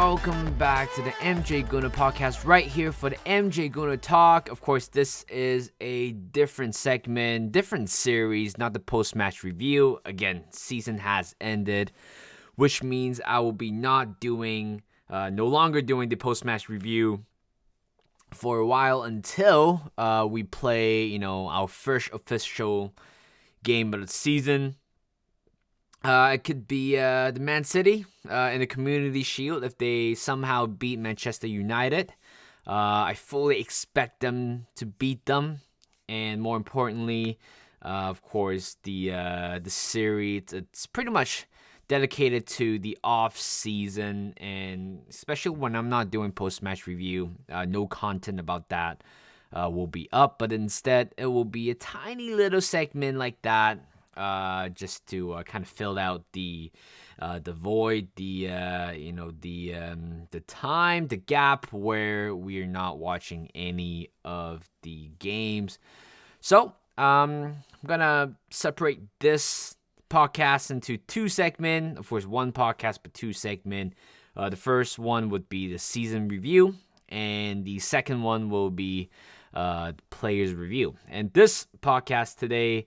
welcome back to the MJ Gooner podcast right here for the MJ Gooner Talk. Of course, this is a different segment, different series, not the post-match review. Again, season has ended, which means I will be no longer doing the post-match review for a while until we play, our first official game of the season. It could be the Man City in the Community Shield if they somehow beat Manchester United. I fully expect them to beat them, and more importantly, of course, the series. It's pretty much dedicated to the off season, and especially when I'm not doing post match review, no content about that will be up. But instead, it will be a tiny little segment like that. Just to kind of fill out the void, the time, the gap where we are not watching any of the games. So I'm gonna separate this podcast into two segments. Of course, one podcast but two segments. The first one would be the season review, and the second one will be players review. And this podcast today,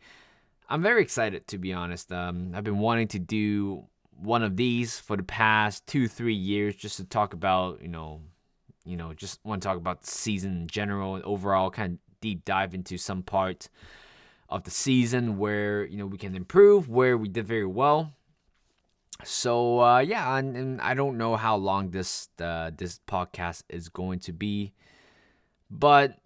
I'm very excited, to be honest. I've been wanting to do one of these for the past 2-3 years, just to talk about, just want to talk about the season in general and overall, kind of deep dive into some parts of the season where, we can improve, where we did very well. So, and I don't know how long this podcast is going to be, but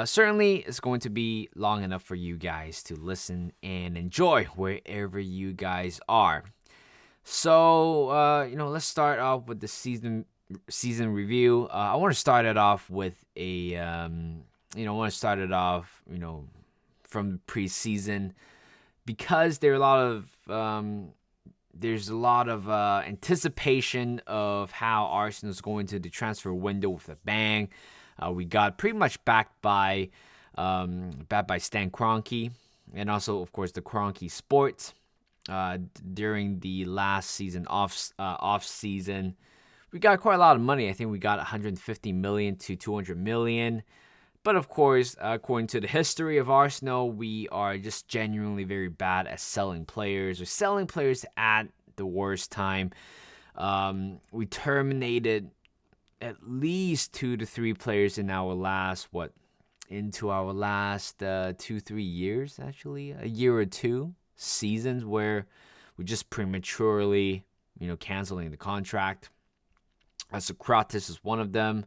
certainly it's going to be long enough for you guys to listen and enjoy wherever you guys are. So, let's start off with the season review. I want to start it off with from the preseason, because there's a lot of anticipation of how Arsenal's going to the transfer window with a bang. We got pretty much backed by Stan Kroenke, and also, of course, the Kroenke Sports. During the last season off season, we got quite a lot of money. I think we got 150 million to 200 million. But of course, according to the history of Arsenal, we are just genuinely very bad at selling players, or selling players at the worst time. We terminated at least 2 to 3 players in our last 2-3 years, actually, a year or two seasons, where we just prematurely, canceling the contract. Socrates is one of them.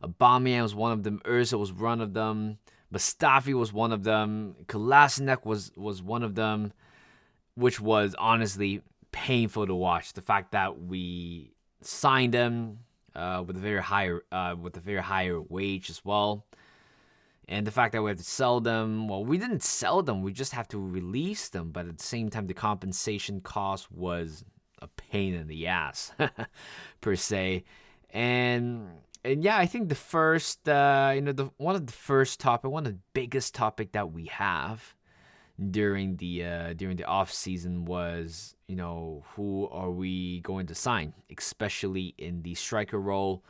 Aubameyang was one of them. Ozil was one of them. Mustafi was one of them. Kolasinac was one of them, which was honestly painful to watch. The fact that we signed them with a very higher wage as well, and the fact that we have to sell them. Well, we didn't sell them; we just have to release them. But at the same time, the compensation cost was a pain in the ass, per se. And yeah, I think the first, one of the biggest topic that we have during the off season was, who are we going to sign, especially in the striker role.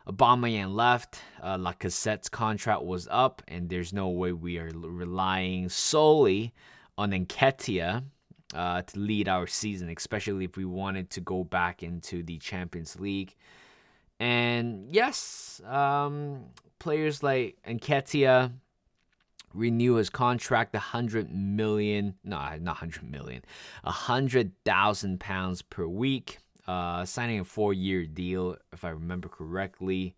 Aubameyang left, Lacazette's contract was up, and there's no way we are relying solely on Nketiah to lead our season, especially if we wanted to go back into the Champions League. And yes, players like Nketiah renew his contract, £100,000 per week, signing a 4-year deal, if I remember correctly.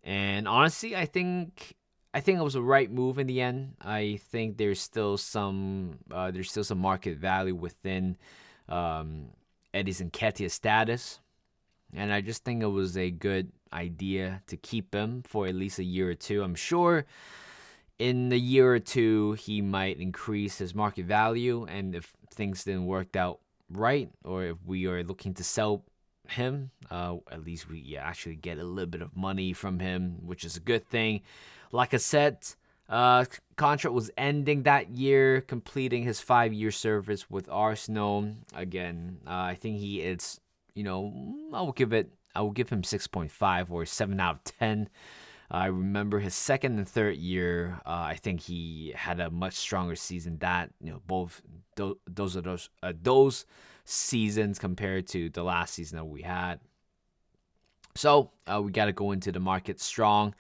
And honestly, I think it was a right move in the end. I think there's still some market value within Edison Nketiah's status. And I just think it was a good idea to keep him for at least a year or two. I'm sure in a year or two, he might increase his market value. And if things didn't work out right, or if we are looking to sell him, at least we actually get a little bit of money from him, which is a good thing. Like I said, contract was ending that year, completing his 5-year service with Arsenal. Again, I think he is, I will give it I will give him 6.5 or 7 out of 10. I remember his second and third year. I think he had a much stronger season. That both those seasons compared to the last season that we had. So we got to go into the market strong.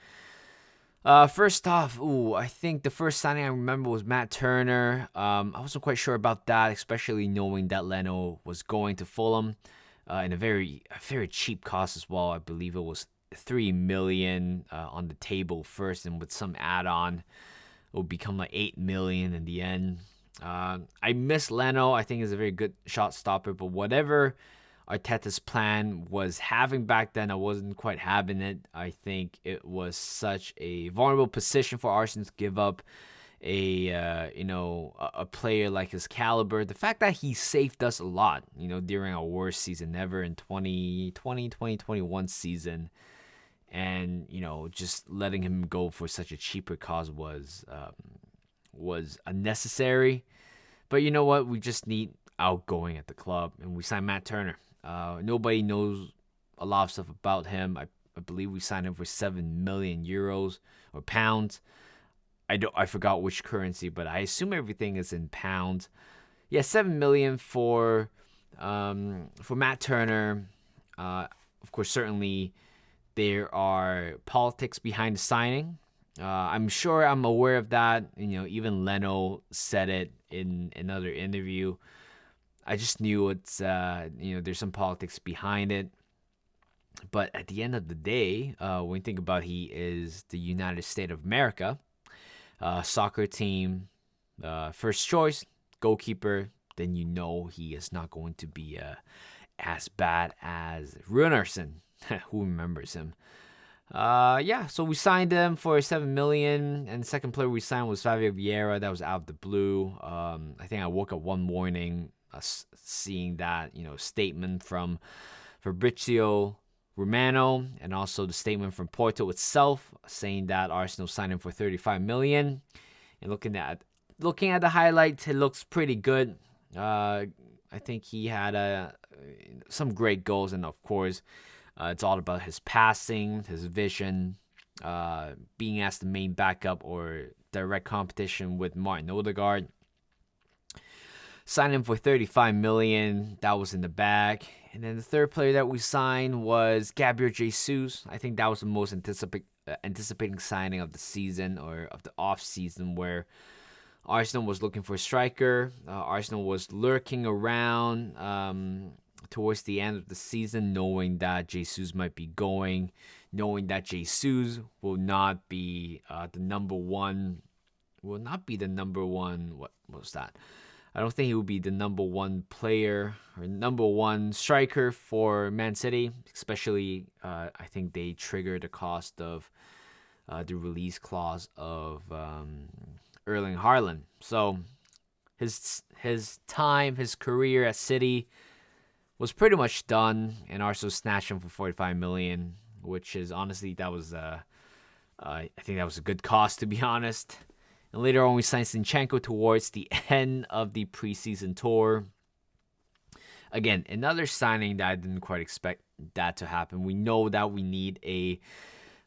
First off, I think the first signing I remember was Matt Turner. I wasn't quite sure about that, especially knowing that Leno was going to Fulham in a very cheap cost as well. I believe it was $3 million on the table first, and with some add-on, it would become like $8 million in the end. I miss Leno. I think he's a very good shot stopper, but whatever Arteta's plan was having back then, I wasn't quite having it. I think it was such a vulnerable position for Arsenal to give up a player like his caliber. The fact that he saved us a lot, during our worst season ever in 2021 season, and just letting him go for such a cheaper cause was unnecessary. But you know what? We just need outgoing at the club, and we signed Matt Turner. Nobody knows a lot of stuff about him. I believe we signed him for 7 million euros or pounds. I forgot which currency, but I assume everything is in pounds. Yeah, 7 million for Matt Turner. Of course, certainly there are politics behind the signing. I'm sure I'm aware of that. Even Leno said it in another interview. I just knew it's there's some politics behind it. But at the end of the day, when you think about he is the United States of America, soccer team, first choice, goalkeeper, then he is not going to be as bad as Runarsson. Who remembers him? So we signed him for $7 million, and the second player we signed was Fabio Vieira. That was out of the blue. I think I woke up one morning seeing that statement from Fabrizio Romano, and also the statement from Porto itself saying that Arsenal signed him for $35 million. And looking at the highlights, it looks pretty good. I think he had some great goals, and of course, it's all about his passing, his vision, being as the main backup or direct competition with Martin Odegaard. Signed him for $35 million. That was in the bag. And then the third player that we signed was Gabriel Jesus. I think that was the most anticipating signing of the season, or of the off season, where Arsenal was looking for a striker. Arsenal was lurking around towards the end of the season, knowing that Jesus might be going, knowing that Jesus will not be the number one. What was that? I don't think he will be the number one player or number one striker for Man City, especially I think they triggered the cost of the release clause of Erling Haaland. So his career at City was pretty much done, and Arsenal snatched him for $45 million, which is honestly I think that was a good cost, to be honest. And later on, we signed Zinchenko towards the end of the preseason tour. Again, another signing that I didn't quite expect that to happen. We know that we need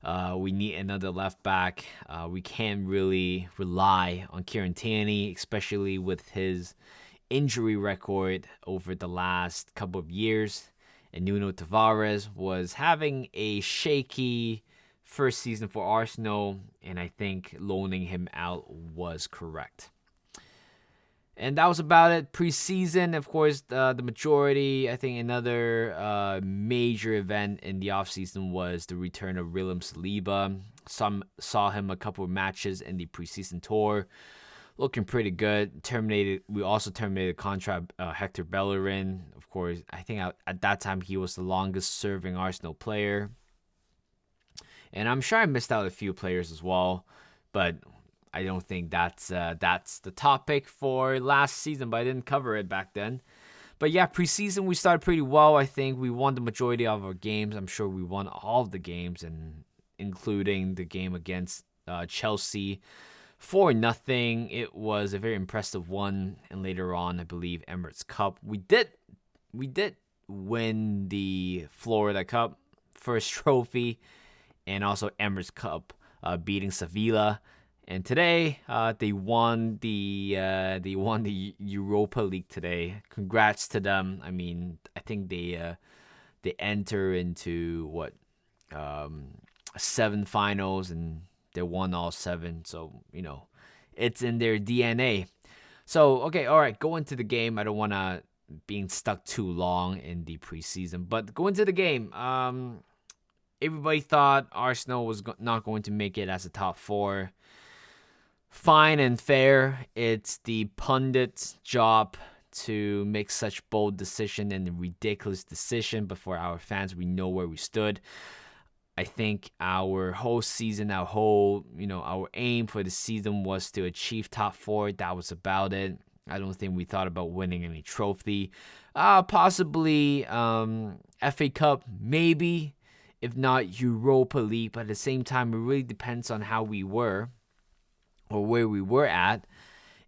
another left back. We can't really rely on Kieran Tierney, especially with his injury record over the last couple of years. And Nuno Tavares was having a shaky first season for Arsenal, and I think loaning him out was correct. And that was about it. Preseason, of course, the majority, I think another major event in the offseason was the return of William Saliba. Some saw him a couple of matches in the preseason tour, looking pretty good. We also terminated contract Hector Bellerin. Of course, I think at that time he was the longest serving Arsenal player. And I'm sure I missed out a few players as well, but I don't think that's the topic for last season, but I didn't cover it back then. But yeah, preseason we started pretty well. I think we won the majority of our games. I'm sure we won all of the games, and including the game against Chelsea 4-0. It was a very impressive one. And later on, I believe Emirates Cup, we did win the Florida Cup. first trophy, and also Emirates Cup, beating Sevilla. And today, they won the Europa League today. Congrats to them. I mean, I think they enter into what 7 finals, and they won all 7. So it's in their DNA. So okay, all right, go into the game. I don't want to being stuck too long in the preseason, but go into the game. Everybody thought Arsenal was not going to make it as a top 4. Fine and fair. It's the pundit's job to make such bold decision and ridiculous decision, but for our fans, we know where we stood. I think our whole season, our aim for the season was to achieve top 4. That was about it. I don't think we thought about winning any trophy. Possibly FA Cup, maybe. If not Europa League, but at the same time, it really depends on how we were or where we were at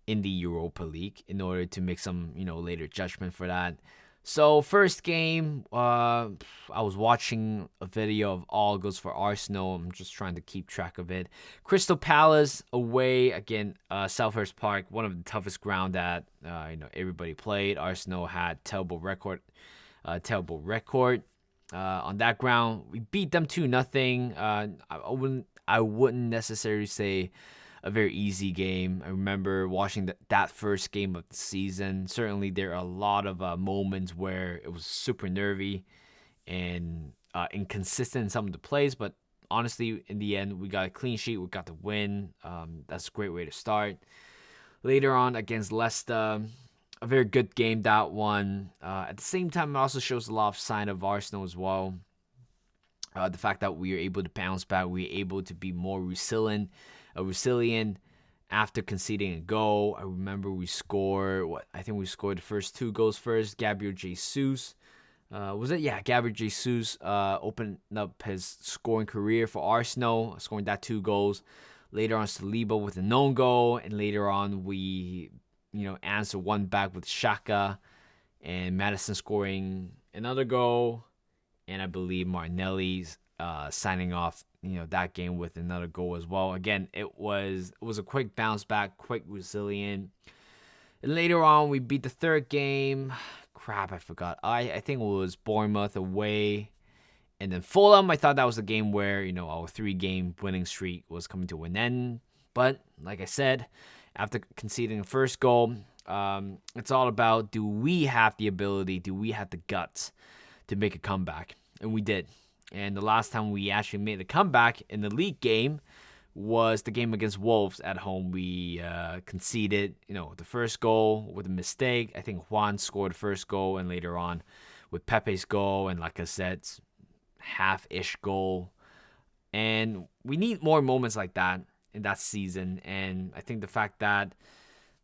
in the Europa League in order to make some, later judgment for that. So first game, I was watching a video of all goals for Arsenal. I'm just trying to keep track of it. Crystal Palace away again, Selhurst Park, one of the toughest ground that everybody played. Arsenal had terrible record. On that ground. We beat them 2-0. I wouldn't necessarily say a very easy game. I remember watching that first game of the season. Certainly, there are a lot of moments where it was super nervy and inconsistent in some of the plays. But honestly, in the end, we got a clean sheet. We got the win. That's a great way to start. Later on against Leicester, a very good game, that one. At the same time, it also shows a lot of sign of Arsenal as well. The fact that we are able to bounce back, we are able to be more resilient after conceding a goal. I remember we scored, I think we scored the first 2 goals first. Gabriel Jesus, was it? Yeah, Gabriel Jesus opened up his scoring career for Arsenal, scoring that 2 goals. Later on, Saliba with a known goal, and later on we answer one back with Xhaka, and Madison scoring another goal, and I believe Martinelli's signing off that game with another goal as well. Again, it was a quick bounce back, quick resilient. And later on, we beat the third game. Crap, I forgot. I think it was Bournemouth away. And then Fulham, I thought that was a game where, our 3-game winning streak was coming to an end. But, like I said, after conceding the first goal, it's all about, do we have the ability, do we have the guts to make a comeback? And we did. And the last time we actually made a comeback in the league game was the game against Wolves at home. We conceded, the first goal with a mistake. I think Juan scored the first goal, and later on with Pepe's goal, and like I said, half-ish goal. And we need more moments like that in that season. And I think the fact that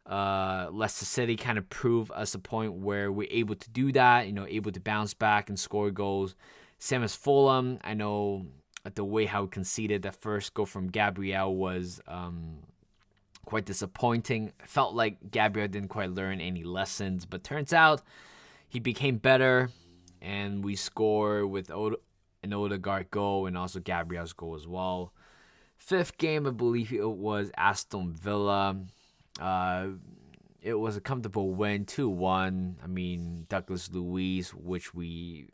Leicester City kind of proved us a point where we're able to do that, able to bounce back and score goals. Same as Fulham. I know the way how we conceded that first goal from Gabriel was quite disappointing. I felt like Gabriel didn't quite learn any lessons, but turns out he became better, and we score with an Odegaard goal and also Gabriel's goal as well. Fifth game, I believe it was Aston Villa. It was a comfortable win, 2-1. I mean, Douglas Luiz, which we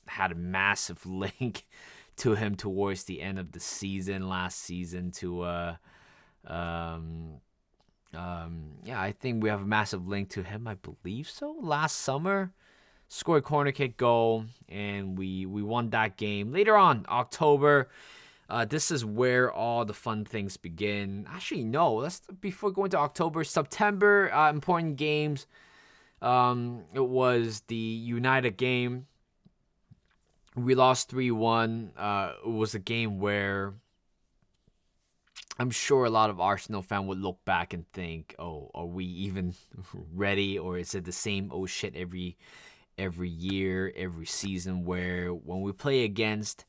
had a massive link to him towards the end of the season, last season to I think we have a massive link to him, I believe so. Last summer, scored a corner kick goal, and we won that game. Later on, October, this is where all the fun things begin. Actually, no, before going to October, September, important games. It was the United game. We lost 3-1. It was a game where I'm sure a lot of Arsenal fans would look back and think, oh, are we even ready? Or is it the same old shit every year, every season, where when we play against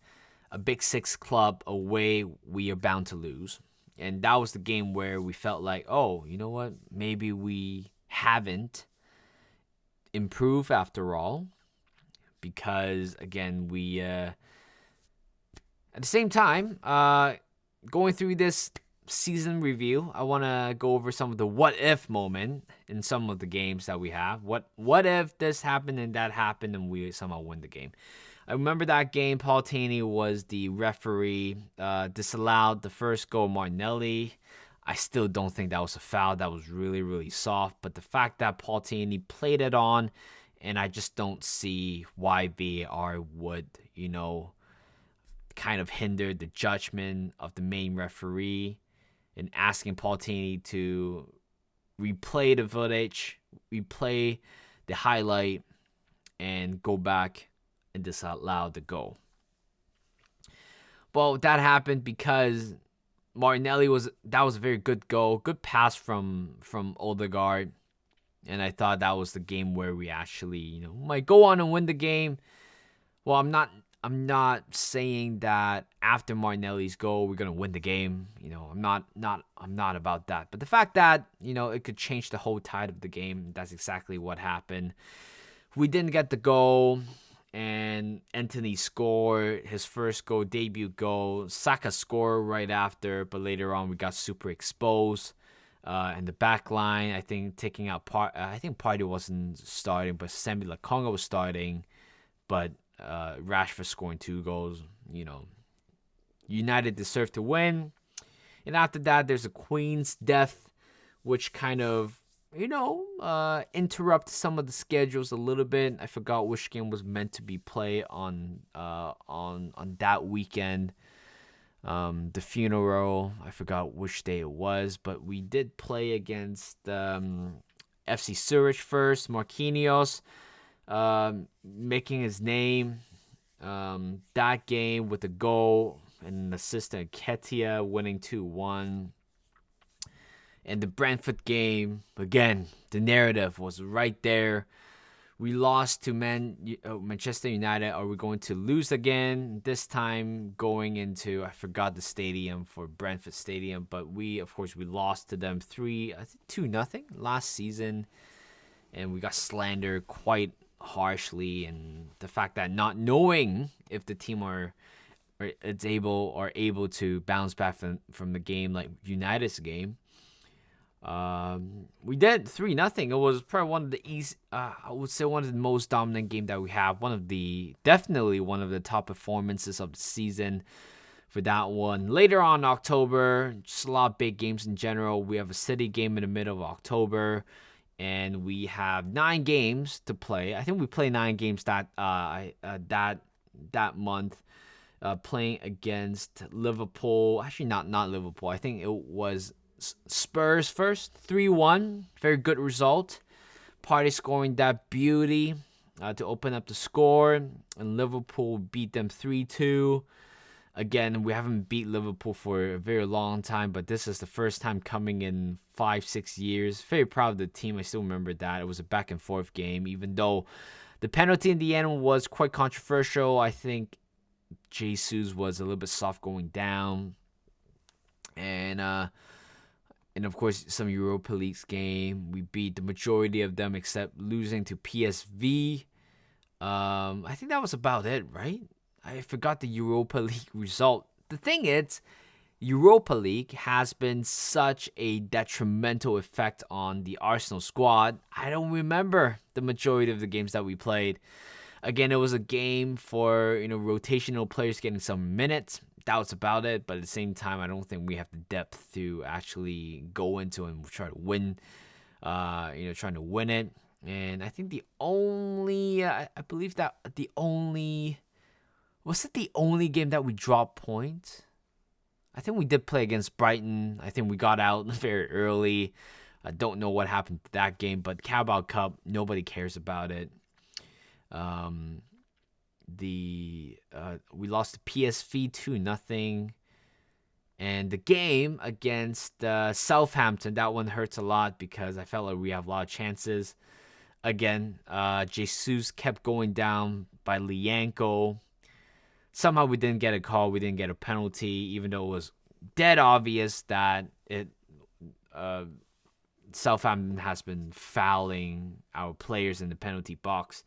a Big Six club away, we are bound to lose? And that was the game where we felt like, oh, you know what? Maybe we haven't improved after all. Because, again, we At the same time, going through this season review, I want to go over some of the what if moment in some of the games that we have. What if this happened and that happened and we somehow win the game? I remember that game. Paul Taney was the referee. Disallowed the first goal, Martinelli. I still don't think that was a foul. That was really, really soft. But the fact that Paul Taney played it on, and I just don't see why VAR would, kind of hinder the judgment of the main referee and asking Paul Taney to replay the footage, replay the highlight, and go back and disallow the goal. Well, that happened because Martinelli that was a very good goal, good pass from Odegaard, and I thought that was the game where we actually, might go on and win the game. Well, I'm not saying that after Martinelli's goal we're gonna win the game. I'm not about that. But the fact that it could change the whole tide of the game, that's exactly what happened. We didn't get the goal, and Anthony scored his first goal, debut goal. Saka scored right after, but later on we got super exposed. And the back line, I think taking out I think Partey wasn't starting, but Sambi Lakonga was starting. But Rashford scoring 2 goals, United deserved to win. And after that, there's a Queen's death, which kind of, interrupt some of the schedules a little bit. I forgot which game was meant to be played on that weekend. The funeral, I forgot which day it was, but we did play against FC Zurich first. Marquinhos making his name that game with a goal and an assist to Ketia, winning 2-1. And the Brentford game, again, the narrative was right there. We lost to Manchester United. Are we going to lose again? This time going into, I forgot the stadium for Brentford Stadium, but we lost to them 2-0 last season. And we got slandered quite harshly. And the fact that not knowing if the team are able to bounce back from the game like United's game. We did 3-0. It was probably one of the I would say one of the most dominant game that we have. Definitely one of the top performances of the season for that one. Later on in October, just a lot of big games in general. We have a City game in the middle of October, and we have 9 games to play. I think we play 9 games that month. Playing against Liverpool. Actually, not Liverpool. I think it was Spurs first, 3-1. Very good result. Partey scoring that beauty to open up the score. And Liverpool beat them 3-2. Again, we haven't beat Liverpool for a very long time, but this is the first time coming in 5-6 years. Very proud of the team. I still remember that. It was a back and forth game, even though the penalty in the end was quite controversial. I think Jesus was a little bit soft going down. And of course, some Europa League game. We beat the majority of them except losing to PSV. I think that was about it, right? I forgot the Europa League result. The thing is, Europa League has been such a detrimental effect on the Arsenal squad. I don't remember the majority of the games that we played. Again, it was a game for rotational players getting some minutes. That was about it. But at the same time, I don't think we have the depth to actually go into and try to win. Trying to win it. And I think the only was it the only game that we dropped points? I think we did play against Brighton. I think we got out very early. I don't know what happened to that game, but Carabao Cup, nobody cares about it. We lost to PSV 2-0, and the game against Southampton, that one hurts a lot because I felt like we have a lot of chances. Again, Jesus kept going down by Lianco. Somehow we didn't get a call. We didn't get a penalty, even though it was dead obvious that Southampton has been fouling our players in the penalty box.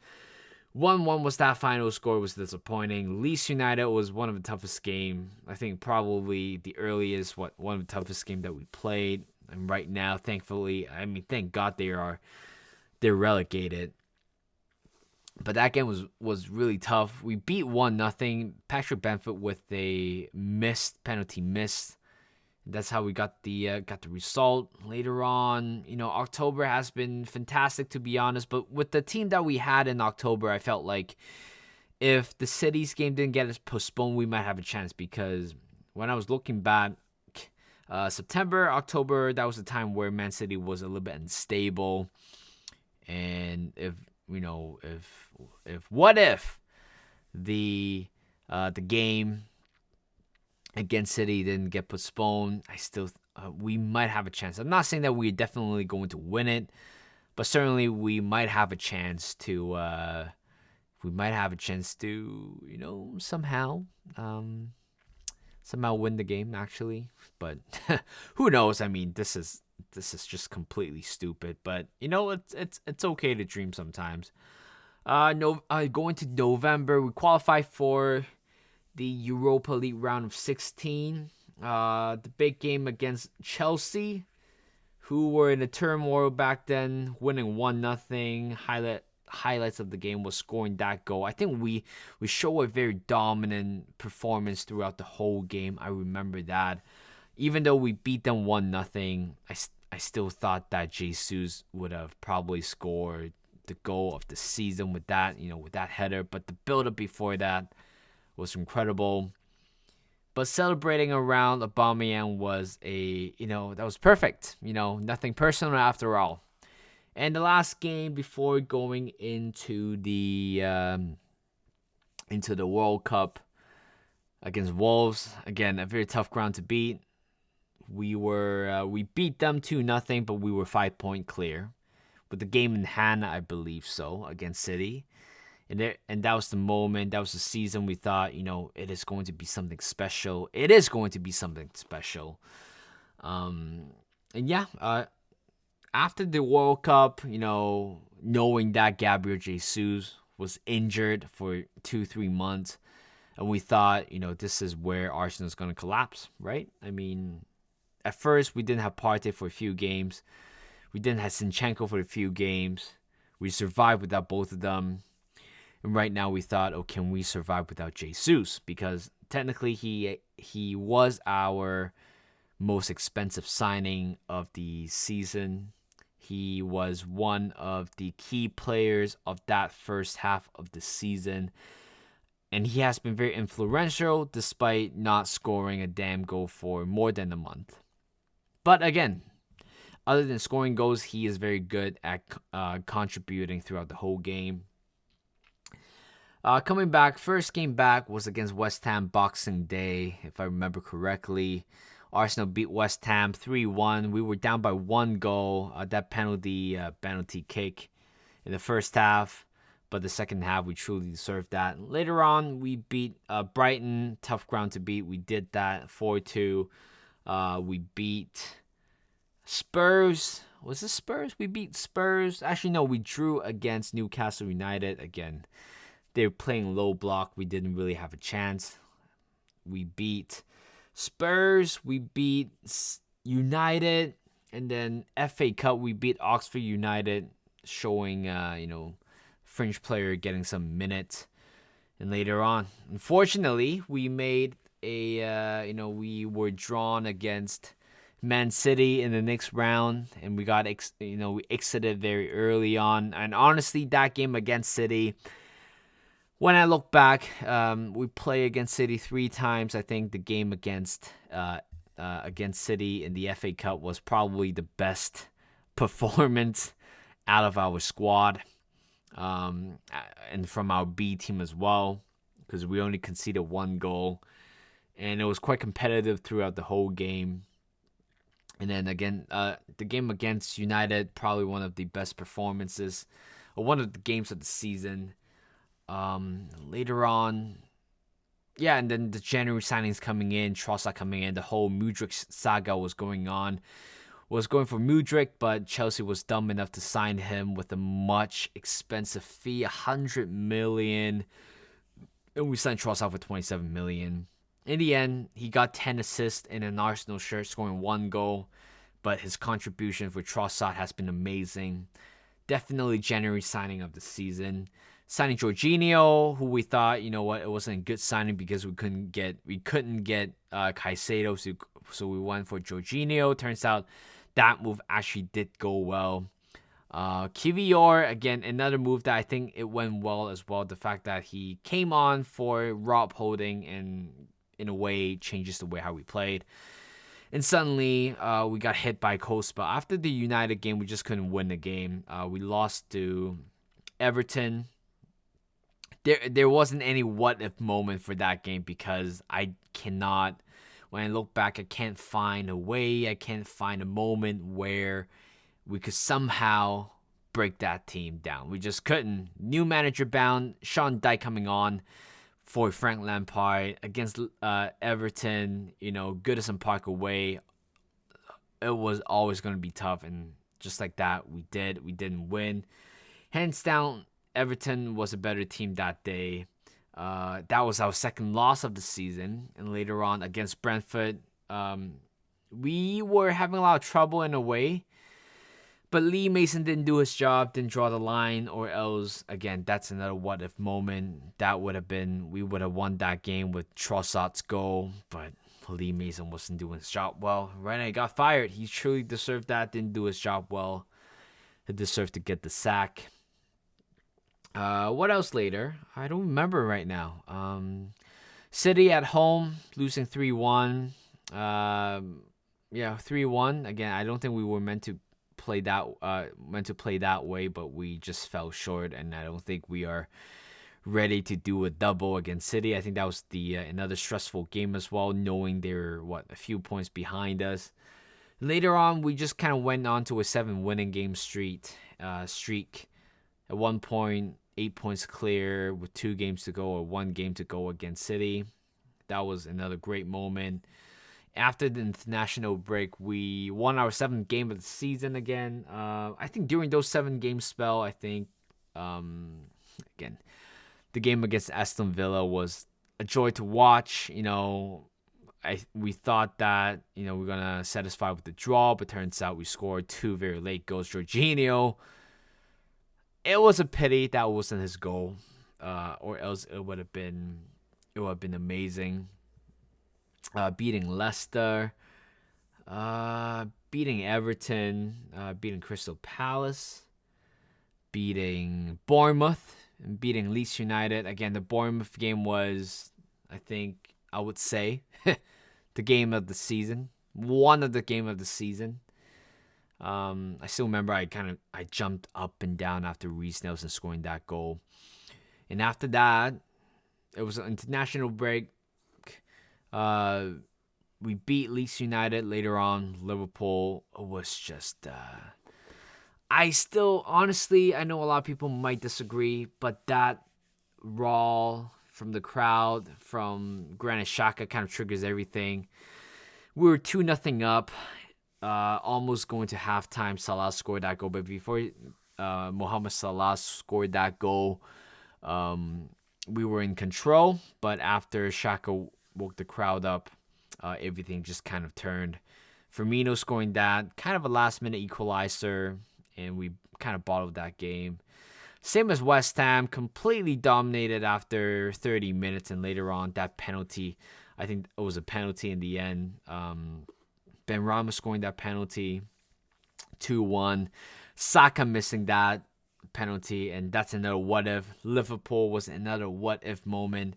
1-1 was that final score, was disappointing. Leeds United was one of the toughest game. I think probably the earliest, one of the toughest game that we played. And right now, thankfully, thank God they're relegated. But that game was really tough. We beat 1-0. Patrick Bamford with a penalty missed. That's how we got the result. Later on, October has been fantastic, to be honest. But with the team that we had in October, I felt like if the City's game didn't get postponed, we might have a chance. Because when I was looking back, September, October, that was the time where Man City was a little bit unstable. And if the game against City didn't get postponed, we might have a chance. I'm not saying that we're definitely going to win it, but certainly we might have a chance to somehow win the game, actually. But who knows? This is just completely stupid. But it's okay to dream sometimes. Going to November, we qualify for the Europa League round of 16. The big game against Chelsea, who were in a turmoil back then, winning 1-0. Highlights of the game was scoring that goal. I think we show a very dominant performance throughout the whole game. I remember that. Even though we beat them 1-0, I still thought that Jesus would have probably scored the goal of the season with that header. But the build-up before that was incredible. But celebrating around Aubameyang was that was perfect. Nothing personal after all. And the last game before going into the World Cup against Wolves, again a very tough ground to beat. We beat them 2-0, but we were 5-point clear with the game in hand, I believe so, against City. And that was the moment, that was the season we thought, it is going to be something special. It is going to be something special. After the World Cup, knowing that Gabriel Jesus was injured for 2-3 months, and we thought, this is where Arsenal's going to collapse, right? At first, we didn't have Partey for a few games. We didn't have Zinchenko for a few games. We survived without both of them. And right now we thought, can we survive without Jesus? Because technically he was our most expensive signing of the season. He was one of the key players of that first half of the season. And he has been very influential despite not scoring a damn goal for more than a month. But again, other than scoring goals, he is very good at contributing throughout the whole game. Coming back, first game back was against West Ham Boxing Day, if I remember correctly. Arsenal beat West Ham 3-1. We were down by 1 goal. That penalty kick in the first half. But the second half, we truly deserved that. Later on, we beat Brighton. Tough ground to beat. We did that 4-2. We beat Spurs. Was it Spurs? We beat Spurs. Actually, no, we drew against Newcastle United. Again, they were playing low block. We didn't really have a chance. We beat Spurs. We beat United. And then FA Cup, we beat Oxford United, showing, French player getting some minutes. And later on, unfortunately, we made we were drawn against Man City in the next round, and we got we exited very early on. And honestly, that game against City, when I look back, we play against City 3 times. I think the game against City in the FA Cup was probably the best performance out of our squad, and from our B team as well, because we only conceded 1 goal. And it was quite competitive throughout the whole game. And then again, the game against United, probably one of the best performances, or one of the games of the season. Later on, and then the January signings coming in, Trossard coming in, the whole Mudryk saga was going on. was going for Mudryk, but Chelsea was dumb enough to sign him with a much expensive fee, 100 million, and we signed Trossard for 27 million. In the end, he got 10 assists in an Arsenal shirt, scoring 1 goal, but his contribution for Trossard has been amazing. Definitely January signing of the season. Signing Jorginho, who we thought, you know what, it wasn't a good signing because we couldn't get Caicedo, so we went for Jorginho. Turns out that move actually did go well. Kivior, again, another move that I think it went well as well. The fact that he came on for Rob Holding and in a way changes the way how we played. And suddenly, we got hit by Costa. After the United game, we just couldn't win the game. We lost to Everton. There wasn't any what-if moment for that game because I cannot, when I look back, I can't find a way, I can't find a moment where we could somehow break that team down. We just couldn't. New manager bound, Sean Dyche coming on for Frank Lampard against Everton, Goodison Park away. It was always going to be tough, and just like that, we didn't win. Hands down, Everton was a better team that day. That was our second loss of the season, and later on against Brentford, we were having a lot of trouble in a way. But Lee Mason didn't do his job, didn't draw the line, or else, again, that's another what-if moment. That would have been, we would have won that game with Trossard's goal, but Lee Mason wasn't doing his job well. Rene got fired. He truly deserved that, didn't do his job well. He deserved to get the sack. What else later? I don't remember right now. City at home, losing 3-1. 3-1. Again, I don't think we were meant to play that way, but we just fell short, and I don't think we are ready to do a double against City. I think that was the another stressful game as well, knowing they're a few points behind us. Later on, we just kind of went on to a 7-winning game streak. At one point, 8 points clear with 2 games to go or 1 game to go against City. That was another great moment. After the international break, we won our 7th game of the season again. I think during those 7-game spell, again, the game against Aston Villa was a joy to watch. We thought that, we're going to satisfy with the draw, but turns out we scored 2 very late goals. Jorginho, it was a pity that wasn't his goal, or else it would have been amazing. Beating Leicester, beating Everton, beating Crystal Palace, beating Bournemouth, and beating Leeds United. Again, the Bournemouth game was, I would say, the game of the season. One of the game of the season. I still remember I jumped up and down after Reece Nelson scoring that goal. And after that, it was an international break. We beat Leeds United. Later on, Liverpool was just... I know a lot of people might disagree, but that roar from the crowd, from Granit Xhaka kind of triggers everything. We were 2-0 up, almost going to halftime. Salah scored that goal, but before Mohamed Salah scored that goal, we were in control, but after Xhaka woke the crowd up, everything just kind of turned. Firmino scoring that, kind of a last-minute equalizer, and we kind of bottled that game. Same as West Ham, completely dominated after 30 minutes, and later on, that penalty, I think it was a penalty in the end. Ben Rama scoring that penalty, 2-1. Saka missing that penalty, and that's another what-if. Liverpool was another what-if moment.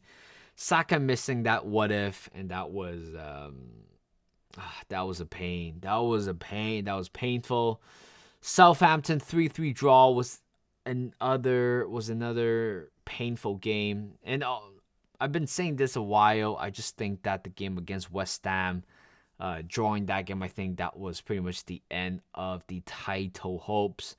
Saka missing that what if, and that was a pain. That was painful. Southampton 3-3 draw was another painful game. And I've been saying this a while. I just think that the game against West Ham, drawing that game, I think that was pretty much the end of the title hopes.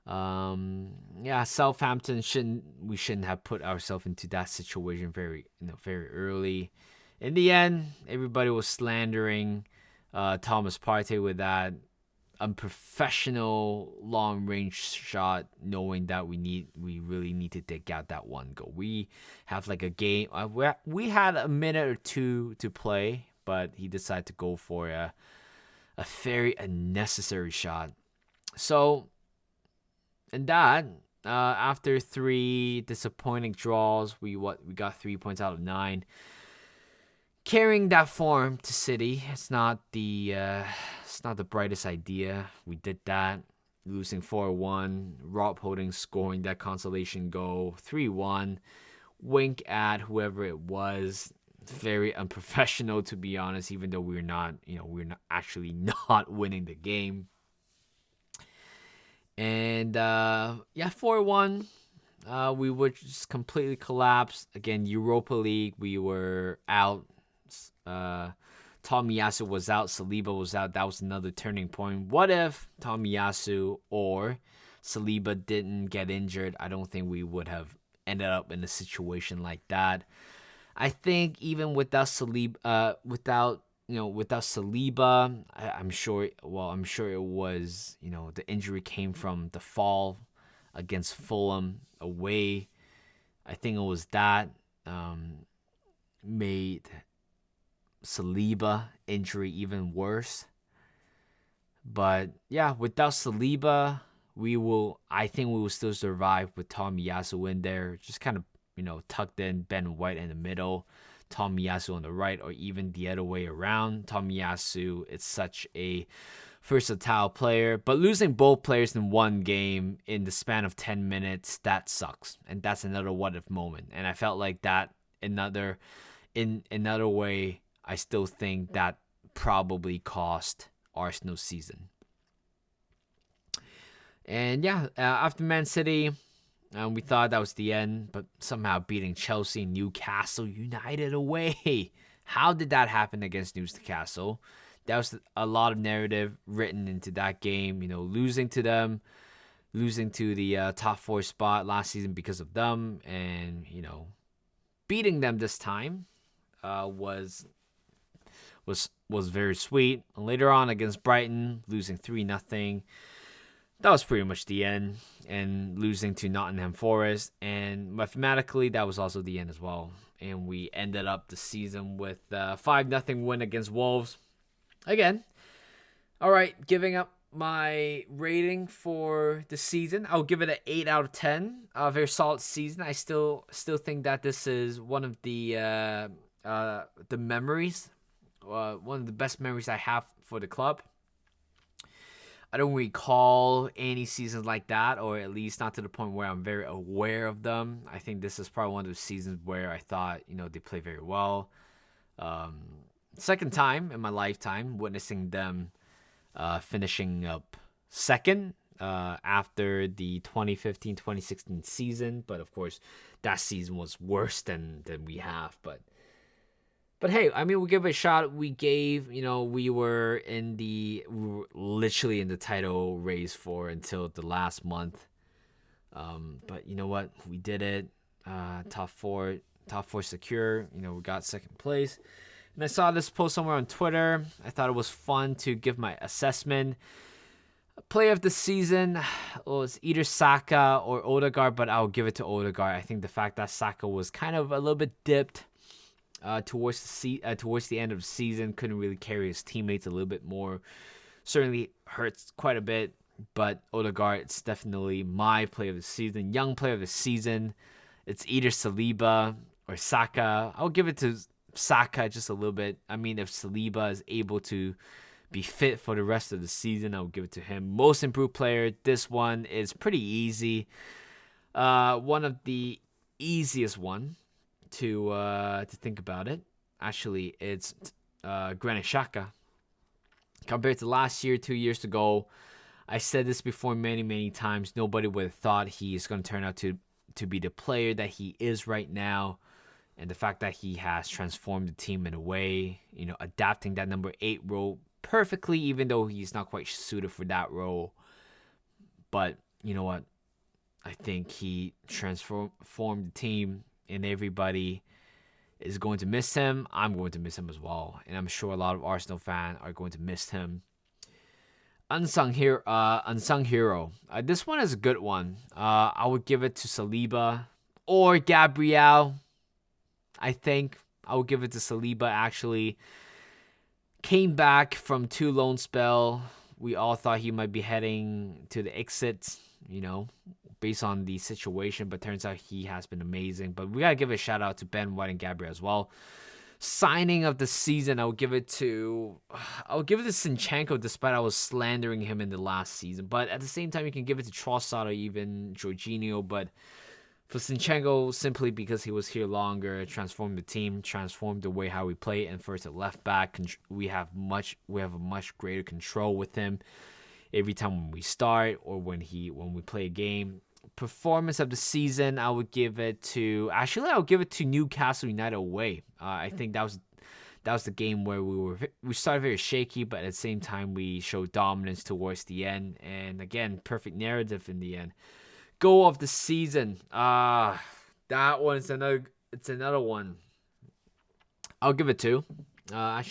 Southampton shouldn't have put ourselves into that situation very early. In the end, everybody was slandering Thomas Partey with that unprofessional long range shot, knowing that we really need to dig out that one goal. We have like a game. We had a minute or two to play, but he decided to go for a very unnecessary shot. So, and that after 3 disappointing draws, we got 3 points out of 9. Carrying that form to City, it's not the brightest idea. We did that, losing 4-1. Rob Holding scoring that consolation goal, 3-1. Wink at whoever it was. Very unprofessional, to be honest. Even though we're not actually not winning the game. And 4-1. We would just completely collapse. Again, Europa League, we were out. Tomiyasu was out, Saliba was out. That was another turning point. What if Tomiyasu or Saliba didn't get injured? I don't think we would have ended up in a situation like that. I think even without Saliba, I'm sure it was, the injury came from the fall against Fulham away. I think it was that made Saliba injury even worse. But yeah, without Saliba, I think we will still survive with Tomiyasu in there. Just kind of, tucked in, Ben White in the middle, Tomiyasu on the right, or even the other way around. Tomiyasu is such a versatile player, but losing both players in one game in the span of 10 minutes, that sucks. And that's another what if moment. And I felt like that in another way, I still think that probably cost Arsenal's season. And after Man City, we thought that was the end, but somehow beating Chelsea, Newcastle United away. How did that happen against Newcastle? That was a lot of narrative written into that game. Losing to them, losing to the top 4 spot last season because of them, and beating them this time was very sweet. And later on against Brighton, losing 3-0. That was pretty much the end. And losing to Nottingham Forest. And mathematically, that was also the end as well. And we ended up the season with a 5-0 win against Wolves. Again, all right, giving up my rating for the season. I'll give it an 8 out of 10. A very solid season. I still think that this is one of the memories. One of the best memories I have for the club. I don't recall any seasons like that, or at least not to the point where I'm very aware of them. I think this is probably one of the seasons where I thought, they play very well. Second time in my lifetime witnessing them finishing up second after the 2015-2016 season. But of course, that season was worse than we have. But hey, I mean, we give it a shot. We were literally in the title race for until the last month. But you know what? We did it. Top four secure. We got second place. And I saw this post somewhere on Twitter. I thought it was fun to give my assessment. Player of the season was either Saka or Odegaard, but I'll give it to Odegaard. I think the fact that Saka was kind of a little bit dipped towards the end of the season, couldn't really carry his teammates a little bit more. Certainly hurts quite a bit, but Odegaard, it's definitely my player of the season, young player of the season. It's either Saliba or Saka. I'll give it to Saka just a little bit. I mean, if Saliba is able to be fit for the rest of the season, I'll give it to him. Most improved player, this one is pretty easy. One of the easiest one to think about it. Actually, it's Granit Xhaka. Compared to last year, 2 years ago, I said this before many, many times. Nobody would have thought he is going to turn out to be the player that he is right now. And the fact that he has transformed the team in a way, adapting that number 8 role perfectly, even though he's not quite suited for that role. But you know what? I think he transformed the team, and everybody is going to miss him. I'm going to miss him as well. And I'm sure a lot of Arsenal fans are going to miss him. Unsung hero. This one is a good one. I would give it to Saliba or Gabriel. I think I would give it to Saliba, actually. Came back from 2 loan spell. We all thought he might be heading to the exit, based on the situation. But turns out he has been amazing. But we got to give a shout out to Ben White and Gabriel as well. Signing of the season, I would give it to Zinchenko, despite I was slandering him in the last season. But at the same time, you can give it to Trossard or even Jorginho. But for Zinchenko, simply because he was here longer, transformed the team, transformed the way how we play. And first at left back, we have a much greater control with him every time when we start or when we play a game. Performance of the season, I would give it to Newcastle United away. I think that was the game where we started very shaky, but at the same time we showed dominance towards the end. And again, perfect narrative in the end. Goal of the season. That one's another one. I'll give it to. I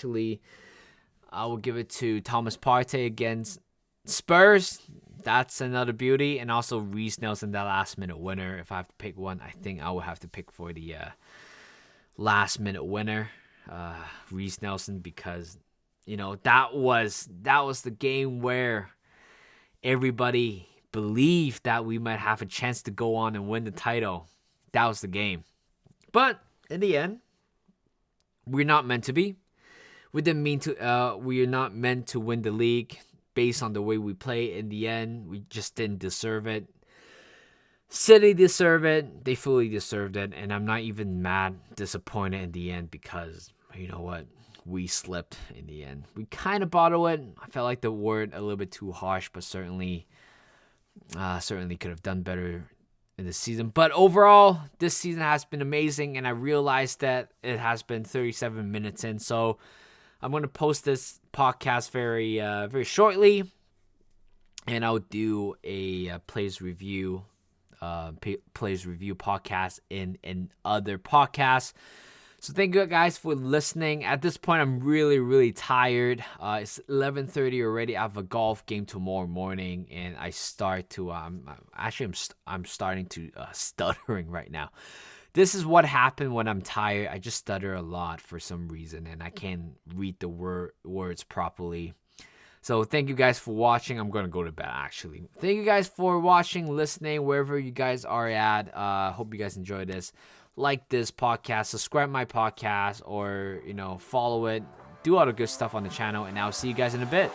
will give it to Thomas Partey against Spurs. That's another beauty. And also Reece Nelson, that last minute winner. If I have to pick one, I think I would have to pick for the last minute winner, Reece Nelson, because that was the game where everybody believed that we might have a chance to go on and win the title. That was the game. But in the end, we're not meant to be. We are not meant to win the league. Based on the way we play, in the end, we just didn't deserve it. City deserved it. They fully deserved it. And I'm not even disappointed in the end, because, you know what? We slipped in the end. We kind of bottled it. I felt like the word a little bit too harsh, but certainly could have done better in the season. But overall, this season has been amazing, and I realized that it has been 37 minutes in. So I'm going to post this podcast very shortly, and I'll do a plays review podcast in other podcasts. So thank you guys for listening. At this point, I'm really, really tired. It's 11:30 already. I have a golf game tomorrow morning, and I start to I'm starting to stuttering right now. This is what happened when I'm tired. I just stutter a lot for some reason, and I can't read the words properly. So thank you guys for watching. I'm going to go to bed, actually. Thank you guys for watching, listening, wherever you guys are at. Hope you guys enjoy this. Like this podcast, subscribe my podcast, or follow it. Do all the good stuff on the channel, and I'll see you guys in a bit.